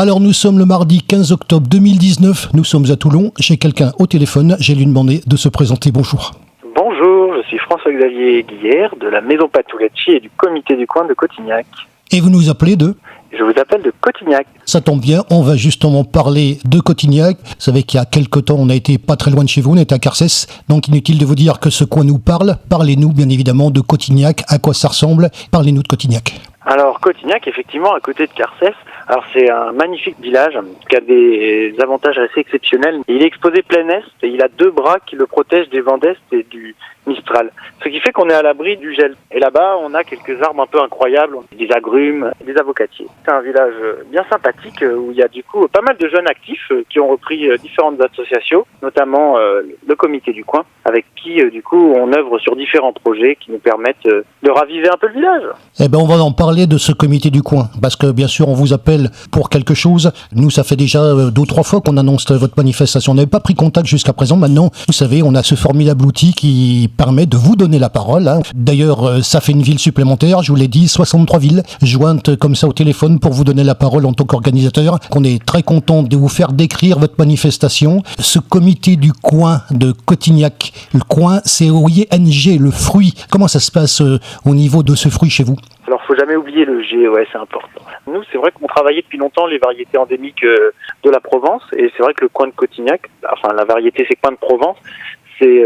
Alors nous sommes le mardi 15 octobre 2019, nous sommes à Toulon, j'ai quelqu'un au téléphone, j'ai lui demandé de se présenter, bonjour. Bonjour, je suis François-Xavier Guillère de la Maison Patouletchi et du Comité du Coin de Cotignac. Et vous nous appelez de ? Je vous appelle de Cotignac. Ça tombe bien, on va justement parler de Cotignac. Vous savez qu'il y a quelque temps, on a été pas très loin de chez vous, on était à Carcès, donc inutile de vous dire que ce coin nous parle. Parlez-nous bien évidemment de Cotignac, à quoi ça ressemble, parlez-nous de Cotignac. Alors Cotignac, effectivement, à côté de Carcès, alors c'est un magnifique village qui a des avantages assez exceptionnels. Il est exposé plein est et il a 2 bras qui le protègent des vents d'est et du Mistral. Ce qui fait qu'on est à l'abri du gel. Et là-bas, on a quelques arbres un peu incroyables, des agrumes, des avocatiers. C'est un village bien sympathique où il y a du coup pas mal de jeunes actifs qui ont repris différentes associations, notamment le Comité du Coin, avec qui du coup on œuvre sur différents projets qui nous permettent de raviver un peu le village. Eh ben on va en parler de ce Comité du Coin, parce que bien sûr on vous appelle pour quelque chose. Nous ça fait déjà 2 ou 3 fois qu'on annonce votre manifestation. On n'avait pas pris contact jusqu'à présent. Maintenant, vous savez, on a ce formidable outil qui permet de vous donner la parole. D'ailleurs, ça fait une ville supplémentaire, je vous l'ai dit, 63 villes jointes comme ça au téléphone pour vous donner la parole en tant qu'organisateur. On est très content de vous faire décrire votre manifestation. Ce Comité du Coin de Cotignac, le coin, c'est OING, le fruit. Comment ça se passe au niveau de ce fruit chez vous ? Alors, faut jamais oublier le G, ouais, c'est important. Nous, c'est vrai qu'on travaillait depuis longtemps les variétés endémiques de la Provence, et c'est vrai que le coin de Cotignac, enfin la variété c'est coin de Provence, c'est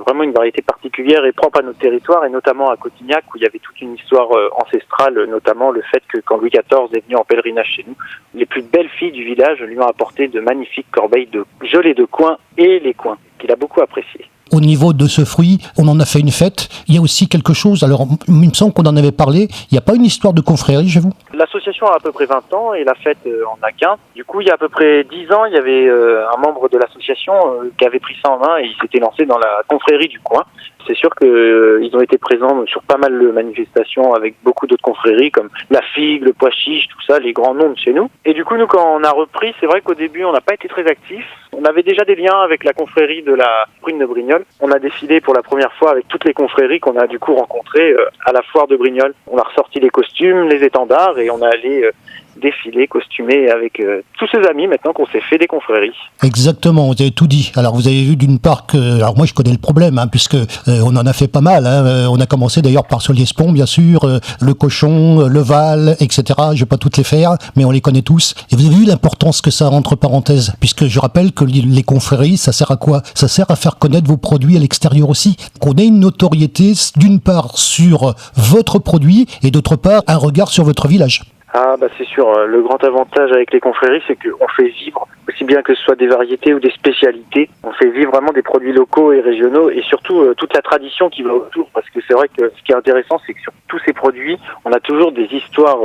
vraiment une variété particulière et propre à notre territoire, et notamment à Cotignac, où il y avait toute une histoire ancestrale, notamment le fait que quand Louis XIV est venu en pèlerinage chez nous, les plus belles filles du village lui ont apporté de magnifiques corbeilles de gelée de coin et les coins, qu'il a beaucoup apprécié. Au niveau de ce fruit, on en a fait une fête. Il y a aussi quelque chose, alors il me semble qu'on en avait parlé, il n'y a pas une histoire de confrérie chez vous ? L'association a à peu près 20 ans et la fête en a 15. Du coup, il y a à peu près 10 ans, il y avait un membre de l'association qui avait pris ça en main et il s'était lancé dans la confrérie du coin. C'est sûr qu'ils ont été présents sur pas mal de manifestations avec beaucoup d'autres confréries comme la figue, le pois chiche, tout ça, les grands noms de chez nous. Et du coup, nous, quand on a repris, c'est vrai qu'au début, on n'a pas été très actifs. On avait déjà des liens avec la confrérie de la Prune de Brignoles. On a défilé pour la première fois avec toutes les confréries qu'on a du coup rencontrées à la foire de Brignoles. On a ressorti les costumes, les étendards et on a allé défiler, costumé avec tous ses amis maintenant qu'on s'est fait des confréries. Exactement, vous avez tout dit. Alors vous avez vu d'une part que, alors moi je connais le problème, puisque on en a fait pas mal. On a commencé d'ailleurs par Soliespont, bien sûr, le Cochon, le Val, etc. Je vais pas toutes les faire, mais on les connaît tous. Et vous avez vu l'importance que ça a entre parenthèses, puisque je rappelle que les confréries, ça sert à quoi ? Ça sert à faire connaître vos produits à l'extérieur aussi. Qu'on ait une notoriété d'une part sur votre produit et d'autre part un regard sur votre village. Ah bah c'est sûr, le grand avantage avec les confréries, c'est qu'on fait vivre, aussi bien que ce soit des variétés ou des spécialités, on fait vivre vraiment des produits locaux et régionaux et surtout toute la tradition qui va autour, parce que c'est vrai que ce qui est intéressant, c'est que sur tous ces produits, on a toujours des histoires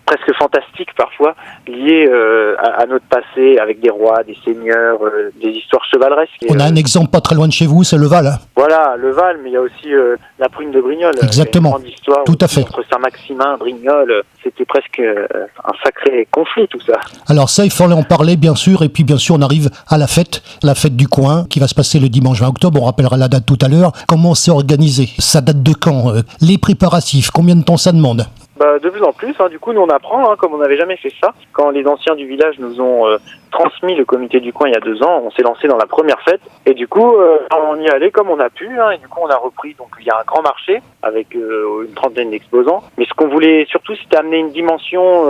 presque fantastiques parfois, liées à notre passé, avec des rois, des seigneurs, des histoires chevaleresques. On a un exemple pas très loin de chez vous, c'est le Val. Voilà, le Val, mais il y a aussi la Prune de Brignoles. Exactement, une grande histoire tout à fait. Entre Saint-Maximin, Brignoles, c'était presque un sacré conflit tout ça. Alors ça, il fallait en parler bien sûr, et puis bien sûr on arrive à la fête du coin qui va se passer le dimanche 20 octobre, on rappellera la date tout à l'heure. Comment c'est organisé ? Ça date de quand ? Les préparatifs, combien de temps ça demande ? De plus en plus, du coup nous on apprend, comme on n'avait jamais fait ça. Quand les anciens du village nous ont transmis le comité du coin il y a 2 ans, on s'est lancé dans la première fête et du coup on y allait comme on a pu et du coup on a repris, donc il y a un grand marché avec une trentaine d'exposants, mais ce qu'on voulait surtout c'était amener une dimension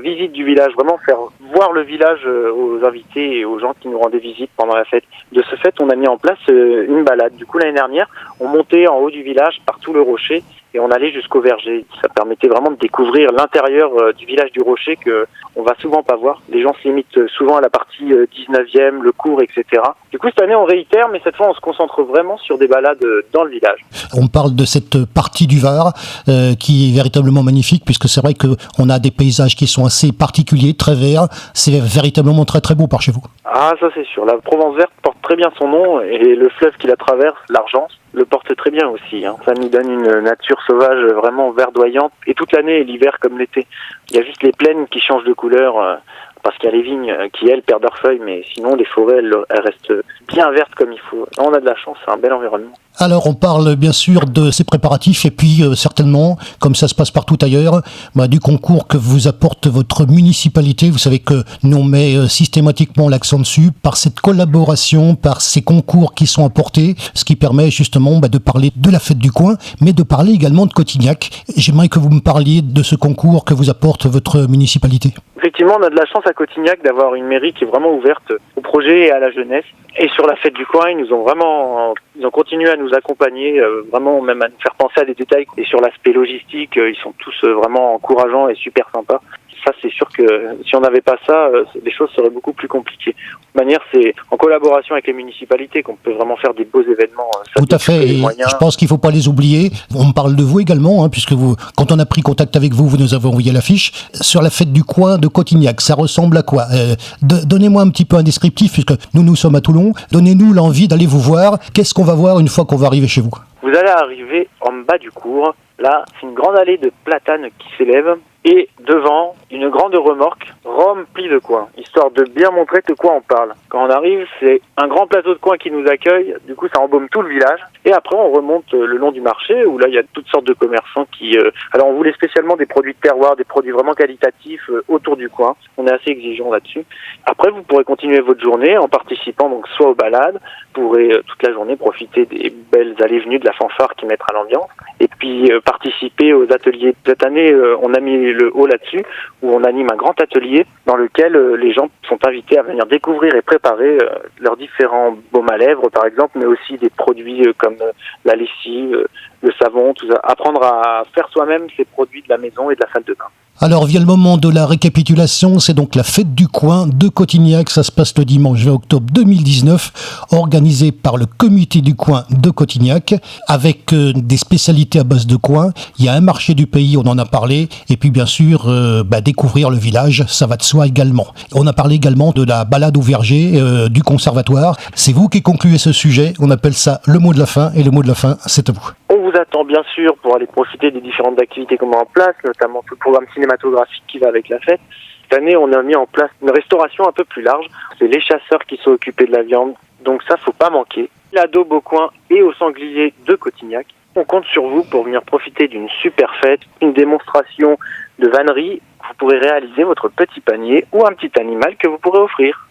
visite du village, vraiment faire voir le village aux invités et aux gens qui nous rendaient visite pendant la fête. De ce fait on a mis en place une balade. Du coup l'année dernière on montait en haut du village par tout le rocher et on allait jusqu'au verger. Ça permettait vraiment de découvrir l'intérieur du village du Rocher que on va souvent pas voir. Les gens se limitent souvent à la partie 19e, le cours, etc. Du coup, cette année, on réitère, mais cette fois, on se concentre vraiment sur des balades dans le village. On parle de cette partie du Var qui est véritablement magnifique, puisque c'est vrai qu'on a des paysages qui sont assez particuliers, très verts. C'est véritablement très très beau par chez vous. Ah, ça c'est sûr. La Provence verte porte très bien son nom et le fleuve qui la traverse, l'Argence, le porte très bien aussi. Ça nous donne une nature sauvage vraiment verdoyante et toute l'année, l'hiver comme l'été. Il y a juste les plaines qui changent de couleur parce qu'il y a les vignes qui, elles, perdent leurs feuilles, mais sinon les forêts, elles restent bien vertes comme il faut. On a de la chance, c'est un bel environnement. Alors on parle bien sûr de ces préparatifs et puis certainement, comme ça se passe partout ailleurs, du concours que vous apporte votre municipalité. Vous savez que nous on met systématiquement l'accent dessus par cette collaboration, par ces concours qui sont apportés, ce qui permet justement de parler de la fête du coin, mais de parler également de Cotignac. J'aimerais que vous me parliez de ce concours que vous apporte votre municipalité. Effectivement, on a de la chance à Cotignac d'avoir une mairie qui est vraiment ouverte au projet et à la jeunesse. Et sur la fête du coin, ils ont continué à nous accompagner, vraiment même à nous faire penser à des détails. Et sur l'aspect logistique, ils sont tous vraiment encourageants et super sympas. Ça, c'est sûr que si on n'avait pas ça, les choses seraient beaucoup plus compliquées. De manière, c'est en collaboration avec les municipalités qu'on peut vraiment faire des beaux événements. Tout à fait, et je pense qu'il ne faut pas les oublier. On parle de vous également, puisque quand on a pris contact avec vous, vous nous avez envoyé l'affiche. Sur la fête du coin de Cotignac, ça ressemble à quoi? Donnez-moi un petit peu un descriptif, puisque nous sommes à Toulon. Donnez-nous l'envie d'aller vous voir. Qu'est-ce qu'on va voir une fois qu'on va arriver chez vous? Vous allez arriver en bas du cours. Là, c'est une grande allée de platanes qui s'élève. Et devant, une grande remorque remplie de coins, histoire de bien montrer de quoi on parle. Quand on arrive, c'est un grand plateau de coins qui nous accueille, du coup ça embaume tout le village. Et après on remonte le long du marché, où là il y a toutes sortes de commerçants qui... Alors on voulait spécialement des produits de terroir, des produits vraiment qualitatifs autour du coin. On est assez exigeant là-dessus. Après vous pourrez continuer votre journée en participant donc soit aux balades, vous pourrez toute la journée profiter des belles allées-venues de la fanfare qui mettra l'ambiance. Et puis participer aux ateliers. Cette année, on a mis le haut là-dessus, où on anime un grand atelier dans lequel les gens sont invités à venir découvrir et préparer leurs différents baumes à lèvres, par exemple, mais aussi des produits comme la lessive, le savon, tout ça. Apprendre à faire soi-même ces produits de la maison et de la salle de bain. Alors vient le moment de la récapitulation, c'est donc la fête du coin de Cotignac, ça se passe le dimanche 20 octobre 2019, organisée par le comité du coin de Cotignac, avec des spécialités à base de coin. Il y a un marché du pays, on en a parlé, et puis bien sûr découvrir le village, ça va de soi également. On a parlé également de la balade au verger du conservatoire. C'est vous qui concluez ce sujet, on appelle ça le mot de la fin, et le mot de la fin, c'est à vous. On vous attend bien sûr pour aller profiter des différentes activités qu'on met en place, notamment tout le programme cinématographique qui va avec la fête. Cette année, on a mis en place une restauration un peu plus large. C'est les chasseurs qui sont occupés de la viande, donc ça, faut pas manquer. L'adobe au coin et au sanglier de Cotignac. On compte sur vous pour venir profiter d'une super fête, une démonstration de vannerie. Vous pourrez réaliser votre petit panier ou un petit animal que vous pourrez offrir.